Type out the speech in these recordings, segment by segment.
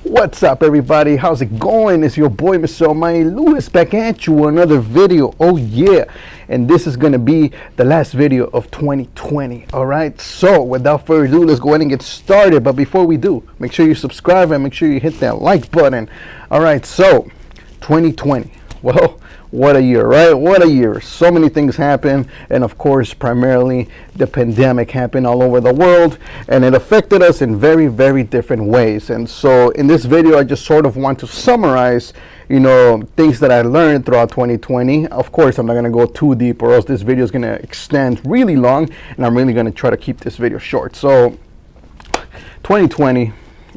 What's up, everybody? How's it going? It's your boy, Mr. Almighty Lewis, back at you with another video. Oh yeah, and this is gonna be the last video of 2020. All right, so without further ado, let's go ahead and get started. But before we do, make sure you subscribe and make sure you hit that like button. All right, so 2020. Well, what a year, right? What a year. So many things happened, and of course, primarily the pandemic happened all over the world, and it affected us in very, very different ways. And so in this video, I just sort of want to summarize, things that I learned throughout 2020. Of course, I'm not going to go too deep, or else this video is going to extend really long, and I'm really going to try to keep this video short. So 2020,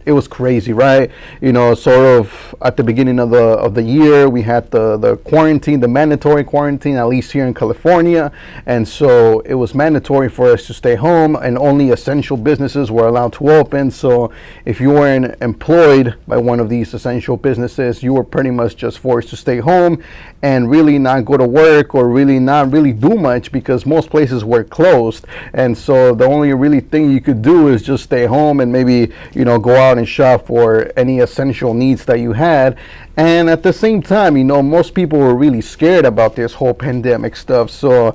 it was crazy, right? Sort of at the beginning of the year, we had the quarantine, the mandatory quarantine, at least here in California. And so it was mandatory for us to stay home, and only essential businesses were allowed to open. So if you weren't employed by one of these essential businesses, you were pretty much just forced to stay home and really not go to work, or really not really do much, because most places were closed. And so the only really thing you could do is just stay home and maybe, go out and shop for any essential needs that you had. And at the same time, most people were really scared about this whole pandemic stuff. So,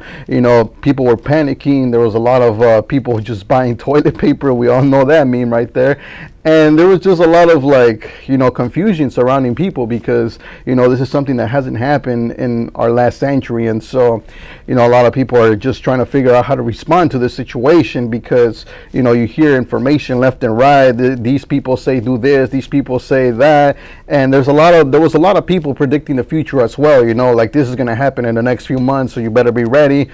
people were panicking. There was a lot of people just buying toilet paper. We all know that meme right there. And there was just a lot of confusion surrounding people, because, this is something that hasn't happened in our last century. And so, a lot of people are just trying to figure out how to respond to this situation, because, you hear information left and right. These people say do this, these people say that. And there was a lot of people predicting the future as well, like this is going to happen in the next few months, so you better be ready.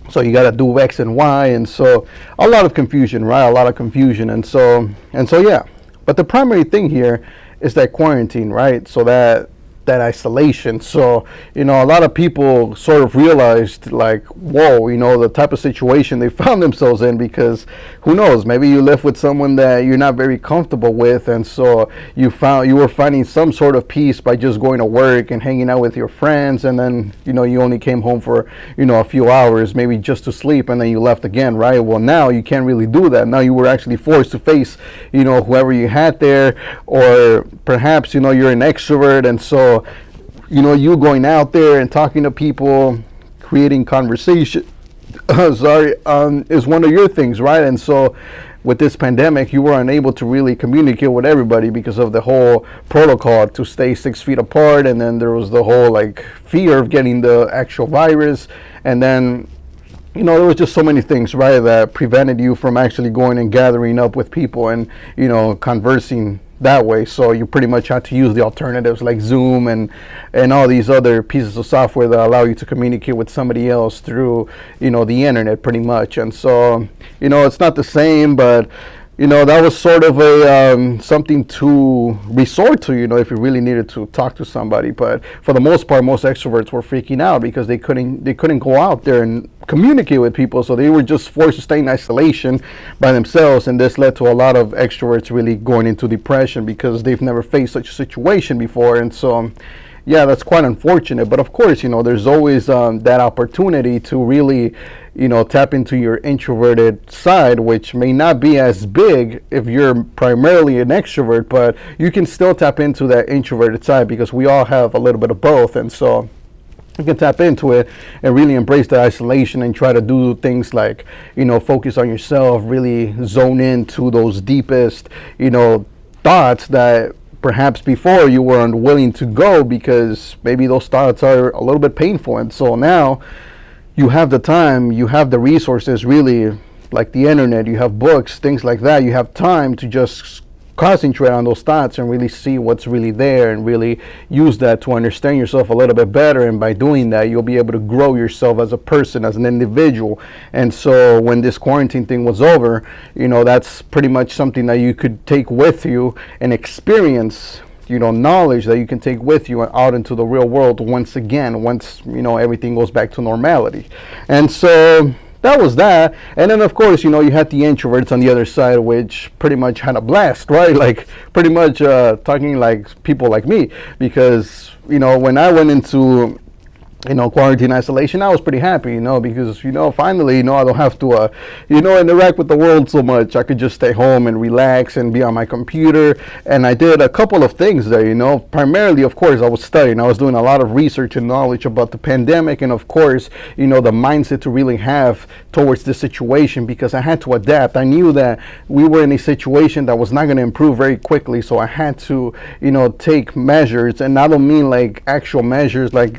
So you got to do X and Y. And so a lot of confusion, right? A lot of confusion. And so yeah. But the primary thing here is that quarantine, right? So that isolation. So, a lot of people sort of realized, like, whoa, the type of situation they found themselves in, because who knows, maybe you live with someone that you're not very comfortable with, and so you were finding some sort of peace by just going to work and hanging out with your friends, and then, you only came home for, a few hours, maybe just to sleep, and then you left again, right? Well, now you can't really do that. Now you were actually forced to face, whoever you had there, or perhaps, you're an extrovert, and so you going out there and talking to people, creating conversation, is one of your things, right? And so with this pandemic, you were unable to really communicate with everybody because of the whole protocol to stay 6 feet apart. And then there was the whole fear of getting the actual virus. And then, there was just so many things, right, that prevented you from actually going and gathering up with people and, conversing that way. So you pretty much had to use the alternatives like Zoom and all these other pieces of software that allow you to communicate with somebody else through, the internet pretty much. And so, it's not the same, but that was sort of a something to resort to, if you really needed to talk to somebody. But for the most part, most extroverts were freaking out because they couldn't go out there and communicate with people, so they were just forced to stay in isolation by themselves. And this led to a lot of extroverts really going into depression because they've never faced such a situation before. And so yeah, that's quite unfortunate. But of course, there's always that opportunity to really, tap into your introverted side, which may not be as big if you're primarily an extrovert, but you can still tap into that introverted side, because we all have a little bit of both. And so you can tap into it and really embrace the isolation and try to do things like, focus on yourself, really zone into those deepest, thoughts that perhaps before you were unwilling to go, because maybe those thoughts are a little bit painful. And so now you have the time, you have the resources, really, like the internet, you have books, things like that. You have time to just concentrate on those thoughts and really see what's really there, and really use that to understand yourself a little bit better. And by doing that, you'll be able to grow yourself as a person, as an individual. And so when this quarantine thing was over, that's pretty much something that you could take with you and experience, knowledge that you can take with you out into the real world once everything goes back to normality. And so that was that. And then of course, you had the introverts on the other side, which pretty much had a blast, right? Like pretty much talking like people like me, because when I went into quarantine isolation, I was pretty happy, because, finally, I don't have to, interact with the world so much. I could just stay home and relax and be on my computer. And I did a couple of things there, primarily, of course, I was studying. I was doing a lot of research and knowledge about the pandemic. And of course, the mindset to really have towards this situation, because I had to adapt. I knew that we were in a situation that was not going to improve very quickly. So I had to, take measures. And I don't mean like actual measures, like,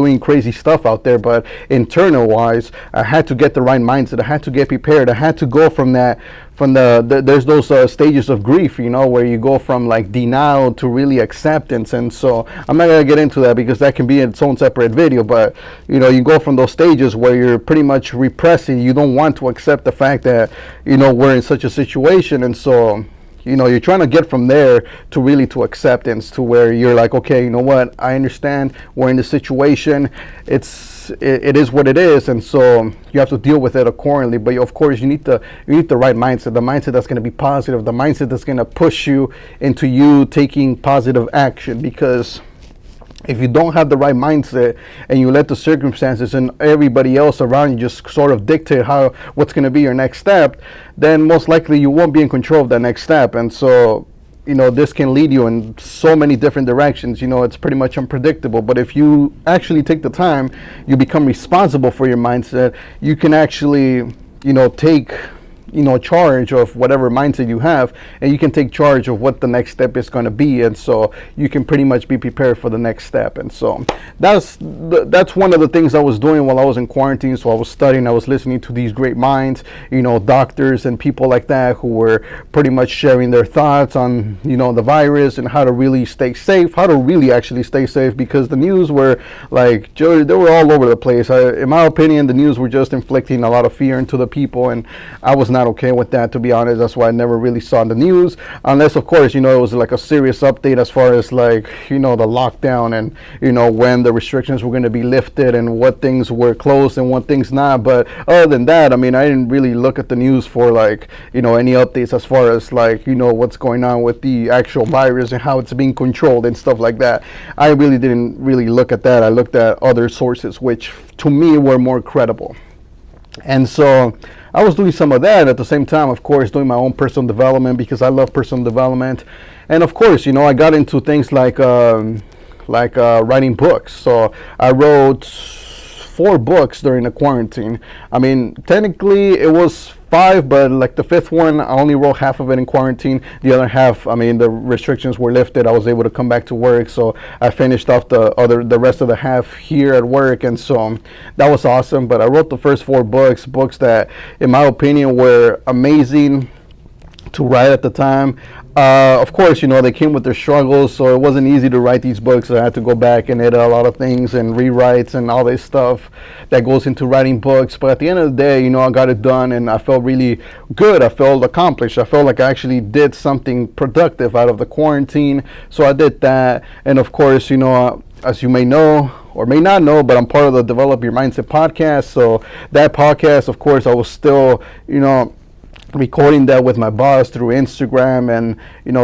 doing crazy stuff out there, but internal wise, I had to get the right mindset. I had to get prepared. I had to go from there's those stages of grief, where you go from like denial to really acceptance. And so I'm not going to get into that because that can be its own separate video, but you go from those stages where you're pretty much repressing. You don't want to accept the fact that we're in such a situation. And so you're trying to get from there to really to acceptance, to where you're like, okay, you know what, I understand, we're in this situation, it is what it is, and so you have to deal with it accordingly. But of course, you need the right mindset, the mindset that's going to be positive, the mindset that's going to push you into you taking positive action. Because if you don't have the right mindset and you let the circumstances and everybody else around you just sort of dictate what's going to be your next step, then most likely you won't be in control of that next step. And so, this can lead you in so many different directions. It's pretty much unpredictable. But if you actually take the time, you become responsible for your mindset, you can actually, take charge of whatever mindset you have, and you can take charge of what the next step is going to be. And so you can pretty much be prepared for the next step. And so that's one of the things I was doing while I was in quarantine. So I was studying, I was listening to these great minds, doctors and people like that, who were pretty much sharing their thoughts on the virus and how to really stay safe, how to really actually stay safe, because the news were like, they were all over the place. In my opinion, the news were just inflicting a lot of fear into the people, and I was not okay with that, to be honest. That's why I never really saw the news, unless of course it was like a serious update as far as like the lockdown and when the restrictions were going to be lifted and what things were closed and what things not. But other than that, I didn't really look at the news for like any updates as far as like what's going on with the actual virus and how it's being controlled and stuff like that. I really didn't really look at that. I looked at other sources which to me were more credible. And so I was doing some of that at the same time, of course, doing my own personal development, because I love personal development. And of course, I got into things like writing books. So I wrote 4 books during the quarantine. Technically it was 5, but like the 5th one, I only wrote half of it in quarantine. The other half, the restrictions were lifted. I was able to come back to work, so I finished off the rest of the half here at work, and so that was awesome. But I wrote the first 4 books that, in my opinion, were amazing to write at the time. Of course, they came with their struggles, so it wasn't easy to write these books. I had to go back and edit a lot of things and rewrites and all this stuff that goes into writing books. But at the end of the day, I got it done, and I felt really good. I felt accomplished. I felt like I actually did something productive out of the quarantine. So I did that. And of course, as you may know or may not know, but I'm part of the Develop Your Mindset podcast. So that podcast, of course, I was still, recording that with my boss through Instagram, and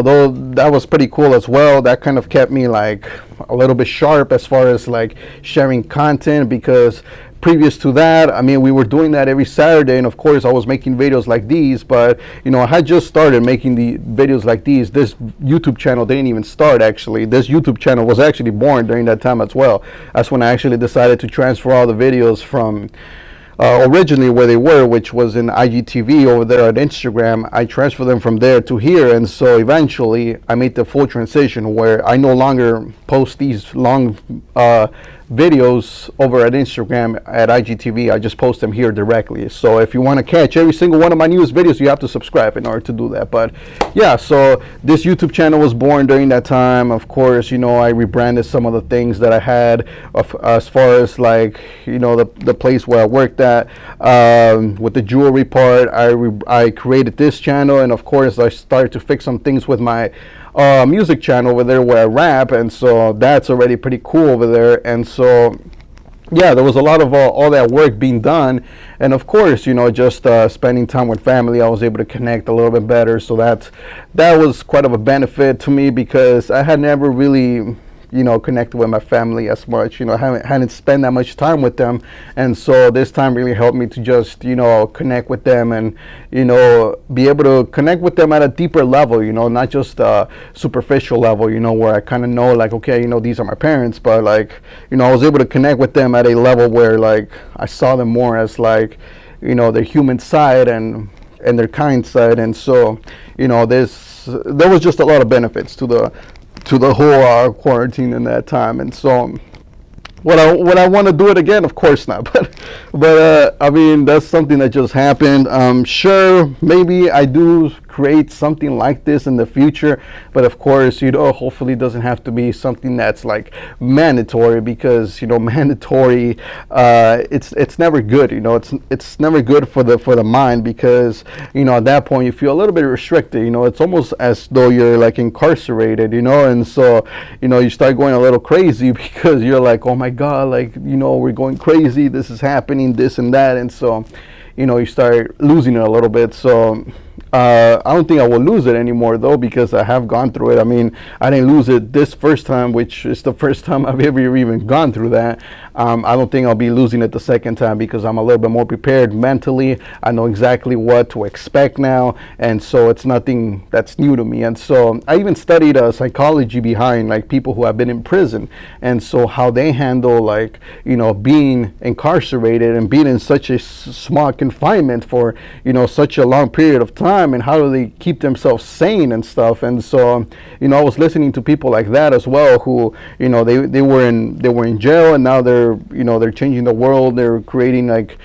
though that was pretty cool as well. That kind of kept me like a little bit sharp as far as like sharing content, because previous to that, we were doing that every Saturday, and of course I was making videos like these, but I had just started making the videos like these. This YouTube channel didn't even start, actually. This YouTube channel was actually born during that time as well. That's when I actually decided to transfer all the videos from originally where they were, which was in IGTV over there on Instagram. I transferred them from there to here, and so eventually I made the full transition where I no longer post these long videos over at Instagram at IGTV. I just post them here directly. So if you want to catch every single one of my newest videos, you have to subscribe in order to do that. But yeah, so this YouTube channel was born during that time. Of course, I rebranded some of the things that I had as far as like the place where I worked at, with the jewelry part. I created this channel, and of course I started to fix some things with my music channel over there where I rap, and so that's already pretty cool over there. And so yeah, there was a lot of all that work being done, and of course just spending time with family, I was able to connect a little bit better. So that was quite of a benefit to me, because I had never really connected with my family as much. I hadn't spent that much time with them, and so this time really helped me to just connect with them and be able to connect with them at a deeper level. Not just a superficial level. Where I kind of know like, okay, these are my parents, but like I was able to connect with them at a level where like I saw them more as like their human side and their kind side, and so there was just a lot of benefits to the whole quarantine in that time. And so would I want to do it again? Of course not. But I mean, that's something that just happened. Sure, maybe I do create something like this in the future, but of course, hopefully it doesn't have to be something that's like mandatory, because mandatory, it's never good. It's never good for the mind, because at that point you feel a little bit restricted. It's almost as though you're like incarcerated, and so you start going a little crazy because you're like, oh my God, like we're going crazy, this is happening, this and that, and so you start losing it a little bit. So I don't think I will lose it anymore though, because I have gone through it. I mean, I didn't lose it this first time, which is the first time I've ever even gone through that. I don't think I'll be losing it the second time, because I'm a little bit more prepared mentally. I know exactly what to expect now, and so it's nothing that's new to me. And so I even studied psychology behind like people who have been in prison, and so how they handle like being incarcerated and being in such a small confinement for such a long period of time, and how do they keep themselves sane and stuff. And so I was listening to people like that as well, who they were in jail, and now they're changing the world. They're creating like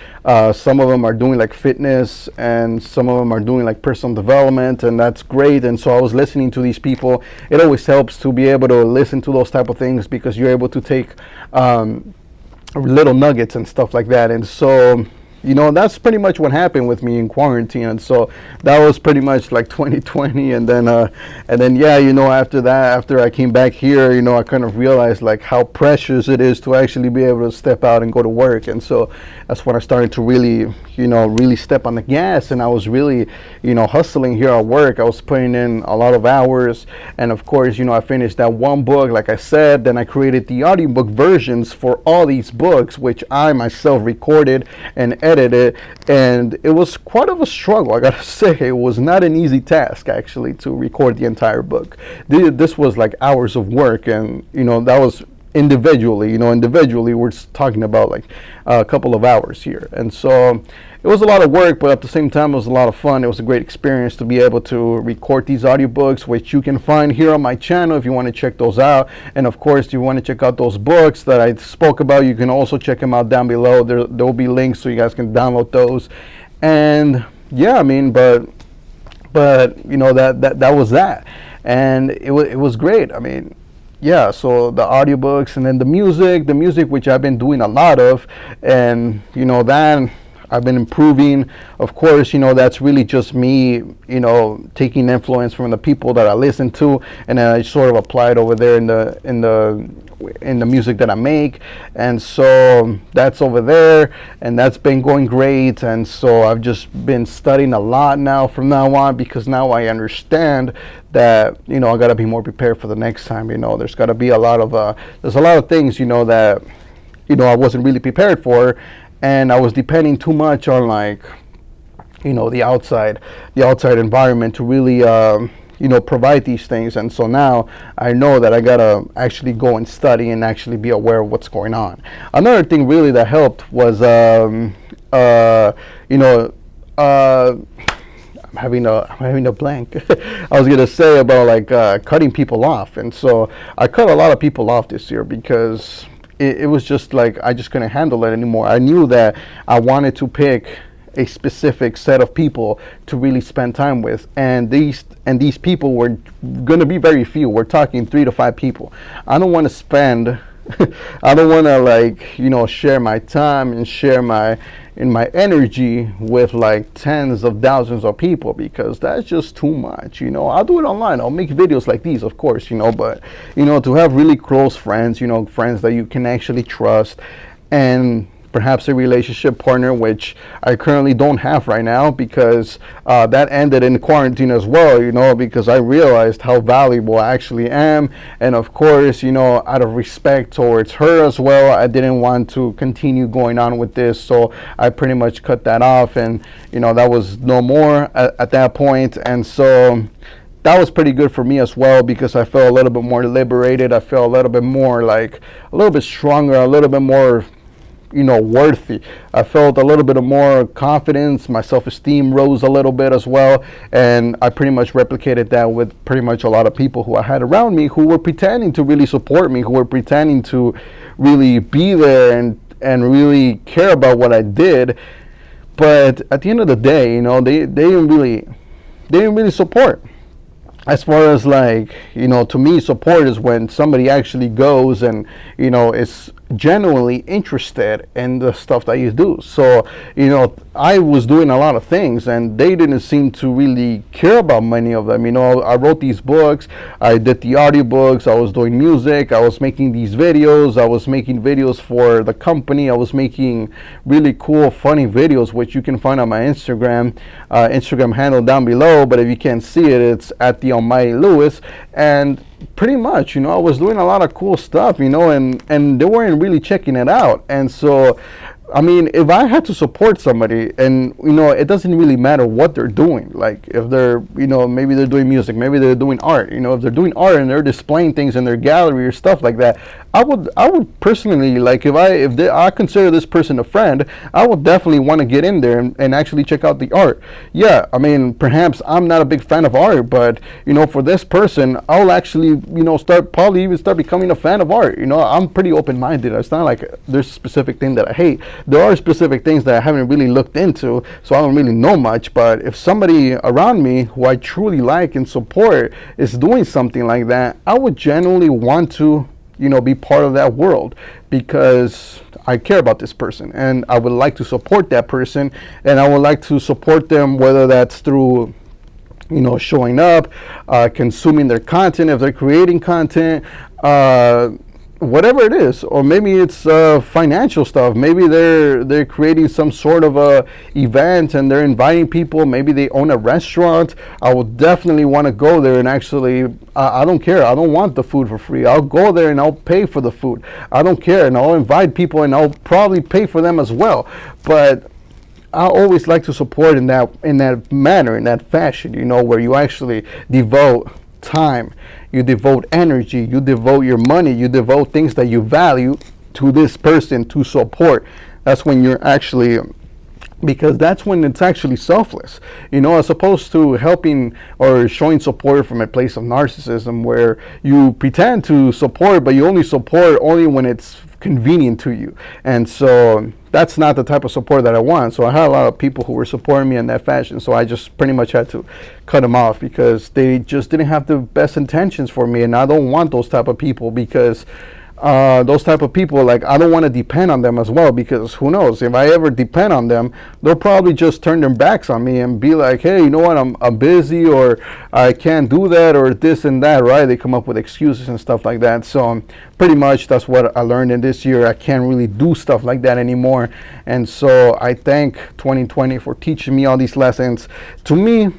some of them are doing like fitness, and some of them are doing like personal development, and that's great. And so I was listening to these people. It always helps to be able to listen to those type of things, because you're able to take little nuggets and stuff like that. And so that's pretty much what happened with me in quarantine. And so that was pretty much like 2020. And then yeah, after that, after I came back here, I kind of realized like how precious it is to actually be able to step out and go to work. And so that's when I started to really, really step on the gas. And I was really, hustling here at work. I was putting in a lot of hours. And of course, I finished that one book, like I said. Then I created the audiobook versions for all these books, which I myself recorded and edited, and it was quite of a struggle. I gotta say, it was not an easy task actually to record the entire book. This was like hours of work, and that was individually. Individually we're talking about like a couple of hours here, and so it was a lot of work, but at the same time it was a lot of fun. It was a great experience to be able to record these audiobooks, which you can find here on my channel if you want to check those out. And of course, if you want to check out those books that I spoke about, you can also check them out down below. There will be links so you guys can download those. And yeah, I mean, but that was that, and it was great. I mean, yeah, so the audiobooks, and then the music which I've been doing a lot of, and that I've been improving. Of course, that's really just me, taking influence from the people that I listen to, and then I sort of apply it over there in the music that I make. And so that's over there, and that's been going great. And so I've just been studying a lot now from now on, because now I understand that I got to be more prepared for the next time. There's got to be a lot of there's a lot of things that I wasn't really prepared for. And I was depending too much on like, the outside environment to really, provide these things. And so now I know that I gotta actually go and study and actually be aware of what's going on. Another thing really that helped was, I'm having a blank. I was gonna say about like cutting people off, and so I cut a lot of people off this year, because it was just like I just couldn't handle it anymore. I knew that I wanted to pick a specific set of people to really spend time with, and these people were going to be very few. We're talking 3 to 5 people. I don't want to spend I don't want to like share my time and share my energy with like tens of thousands of people, because that's just too much. I'll do it online. I'll make videos like these, of course, but to have really close friends, friends that you can actually trust, and perhaps a relationship partner, which I currently don't have right now, because that ended in quarantine as well, because I realized how valuable I actually am. And of course, out of respect towards her as well, I didn't want to continue going on with this, so I pretty much cut that off, and that was no more at that point. And so that was pretty good for me as well, because I felt a little bit more liberated. I felt a little bit more like a little bit stronger, a little bit more worthy. I felt a little bit of more confidence. My self-esteem rose a little bit as well, and I pretty much replicated that with pretty much a lot of people who I had around me, who were pretending to really support me, who were pretending to really be there and really care about what I did. But at the end of the day, they didn't really support. As far as to me, support is when somebody actually goes and is genuinely interested in the stuff that you do. So I was doing a lot of things, and they didn't seem to really care about many of them. I wrote these books, I did the audiobooks, I was doing music, I was making these videos, I was making videos for the company, I was making really cool funny videos, which you can find on my Instagram handle down below. But if you can't see it, it's at the Almighty Lewis. And pretty much, I was doing a lot of cool stuff, and they weren't really checking it out. And so, I mean, if I had to support somebody, and it doesn't really matter what they're doing, like if they're maybe they're doing music, maybe they're doing art, if they're doing art and they're displaying things in their gallery or stuff like that, I would personally, like, if I consider this person a friend, I would definitely want to get in there and actually check out the art. Yeah, I mean, perhaps I'm not a big fan of art, but for this person, I'll actually probably even start becoming a fan of art. I'm pretty open-minded. It's not like there's a specific thing that I hate. There are specific things that I haven't really looked into, so I don't really know much. But if somebody around me who I truly like and support is doing something like that, I would genuinely want to be part of that world, because I care about this person and I would like to support that person, and I would like to support them, whether that's through showing up, consuming their content, if they're creating content, whatever it is. Or maybe it's financial stuff. Maybe they're creating some sort of a event and they're inviting people. Maybe they own a restaurant. I would definitely want to go there and actually, I don't care. I don't want the food for free. I'll go there and I'll pay for the food. I don't care, and I'll invite people and I'll probably pay for them as well. But I always like to support in that manner, in that fashion, where you actually devote time, you devote energy, you devote your money, you devote things that you value to this person to support. That's when you're actually, because that's when it's actually selfless, as opposed to helping or showing support from a place of narcissism, where you pretend to support, but you only support when it's convenient to you. And so that's not the type of support that I want. So I had a lot of people who were supporting me in that fashion, so I just pretty much had to cut them off, because they just didn't have the best intentions for me. And I don't want those type of people, because those type of people, like, I don't want to depend on them as well, because who knows, if I ever depend on them, they'll probably just turn their backs on me and be like, hey, you know what, I'm busy, or I can't do that, or this and that, right? They come up with excuses and stuff like that. So pretty much that's what I learned in this year. I can't really do stuff like that anymore. And so I thank 2020 for teaching me all these lessons. To me,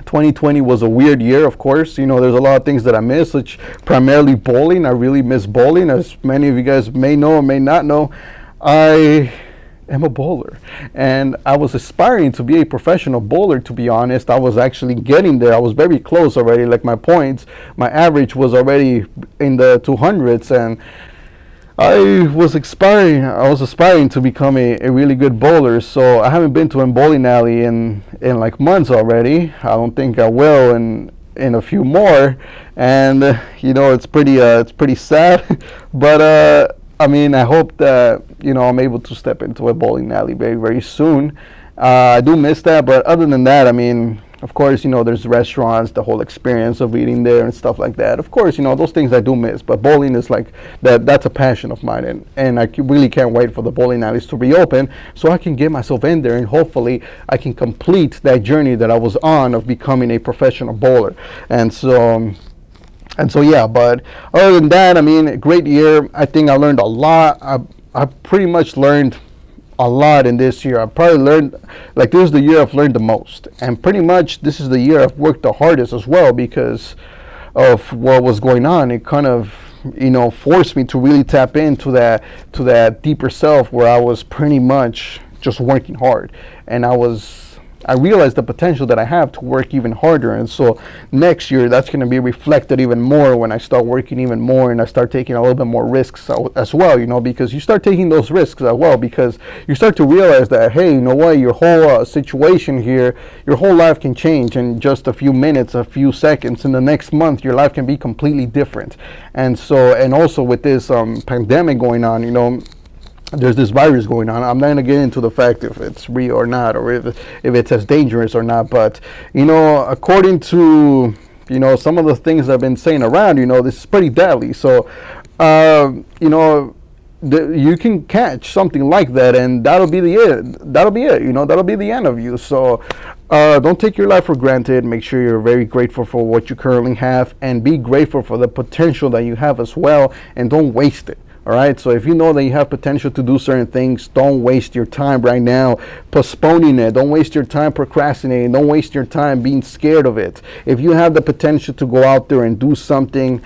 2020 was a weird year, of course. There's a lot of things that I miss, which primarily bowling. I really miss bowling. As many of you guys may know or may not know, I am a bowler, and I was aspiring to be a professional bowler. To be honest, I was actually getting there. I was very close already. Like, my points, my average was already in the 200s, and I was aspiring to become a really good bowler. So I haven't been to a bowling alley in like months already. I don't think I will in a few more. And it's pretty sad. But I mean, I hope that I'm able to step into a bowling alley very, very soon. I do miss that, but other than that, I mean, of course, there's restaurants, the whole experience of eating there and stuff like that. Of course, those things I do miss, but bowling is like that's a passion of mine, and I really can't wait for the bowling alleys to reopen so I can get myself in there, and hopefully I can complete that journey that I was on of becoming a professional bowler. And so yeah, but other than that, I mean, great year. I think I learned a lot. I pretty much learned a lot in this year. I probably learned, like, this is the year I've learned the most, and pretty much this is the year I've worked the hardest as well, because of what was going on. It kind of, forced me to really tap into that deeper self, where I was pretty much just working hard, and I realized the potential that I have to work even harder. And so next year, that's going to be reflected even more when I start working even more, and I start taking a little bit more risks as well, because you start taking those risks as well, because you start to realize that, hey, you know what, your whole situation here, your whole life can change in just a few minutes, a few seconds. In the next month, your life can be completely different. And so, and also with this pandemic going on, there's this virus going on. I'm not going to get into the fact if it's real or not, or if it's as dangerous or not. But, according to, some of the things I've been saying around, this is pretty deadly. So, you can catch something like that, and that'll be it. That'll be the end of you. So, don't take your life for granted. Make sure you're very grateful for what you currently have, and be grateful for the potential that you have as well, and don't waste it. All right, so if you know that you have potential to do certain things, don't waste your time right now postponing it. Don't waste your time procrastinating. Don't waste your time being scared of it. If you have the potential to go out there and do something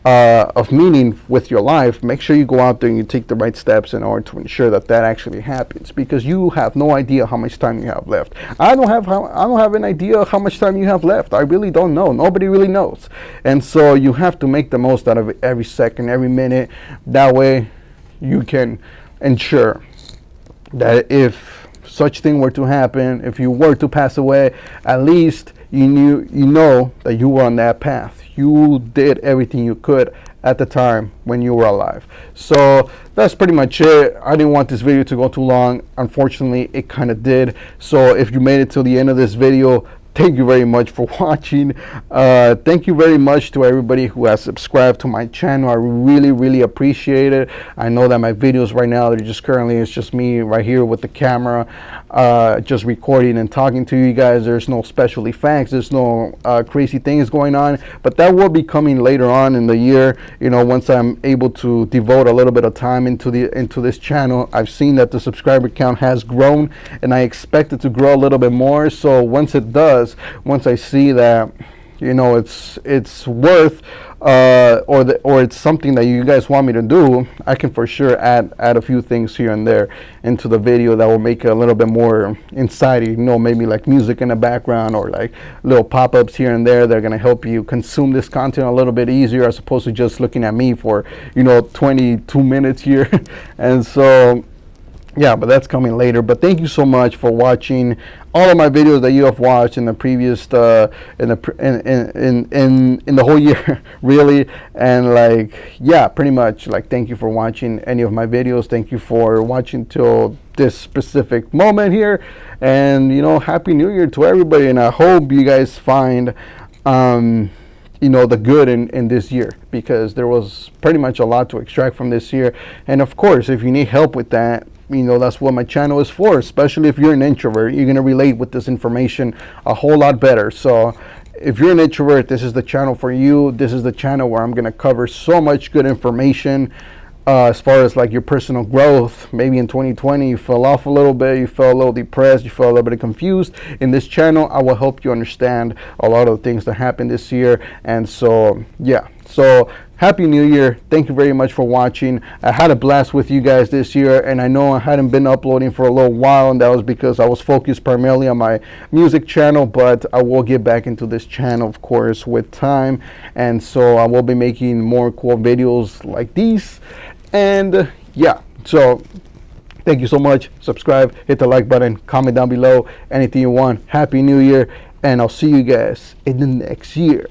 of meaning with your life, make sure you go out there and you take the right steps in order to ensure that actually happens, because you have no idea how much time you have left. I don't have an idea how much time you have left. I really don't know. Nobody really knows. And so you have to make the most out of every second, every minute. That way you can ensure that if such thing were to happen, if you were to pass away, at least you know that you were on that path. You did everything you could at the time when you were alive. So that's pretty much it. I didn't want this video to go too long. Unfortunately, it kind of did. So if you made it to the end of this video, thank you very much for watching. Thank you very much to everybody who has subscribed to my channel. I really, really appreciate it. I know that my videos right now, it's just me right here with the camera, just recording and talking to you guys. There's no special effects. There's no crazy things going on. But that will be coming later on in the year. Once I'm able to devote a little bit of time into this channel. I've seen that the subscriber count has grown, and I expect it to grow a little bit more. So once it does, once I see that it's worth or it's something that you guys want me to do, I can for sure add a few things here and there into the video that will make it a little bit more exciting. Maybe like music in the background, or like little pop-ups here and there. They're gonna help you consume this content a little bit easier, as opposed to just looking at me for 22 minutes here. And so yeah, but that's coming later. But thank you so much for watching all of my videos that you have watched in the previous in the whole year, really. And pretty much thank you for watching any of my videos. Thank you for watching till this specific moment here. And happy New Year to everybody. And I hope you guys find the good in this year, because there was pretty much a lot to extract from this year. And of course, if you need help with that, that's what my channel is for. Especially if you're an introvert, you're going to relate with this information a whole lot better. So if you're an introvert, this is the channel for you. This is the channel where I'm going to cover so much good information as far as your personal growth. Maybe in 2020 you fell off a little bit, you felt a little depressed, you felt a little bit confused. In this channel, I will help you understand a lot of the things that happened this year. And so yeah, so happy New Year. Thank you very much for watching. I had a blast with you guys this year, and I know I hadn't been uploading for a little while, and that was because I was focused primarily on my music channel, but I will get back into this channel, of course, with time. And so I will be making more cool videos like these. And yeah, so thank you so much. Subscribe, hit the like button, comment down below anything you want. Happy New Year, and I'll see you guys in the next year.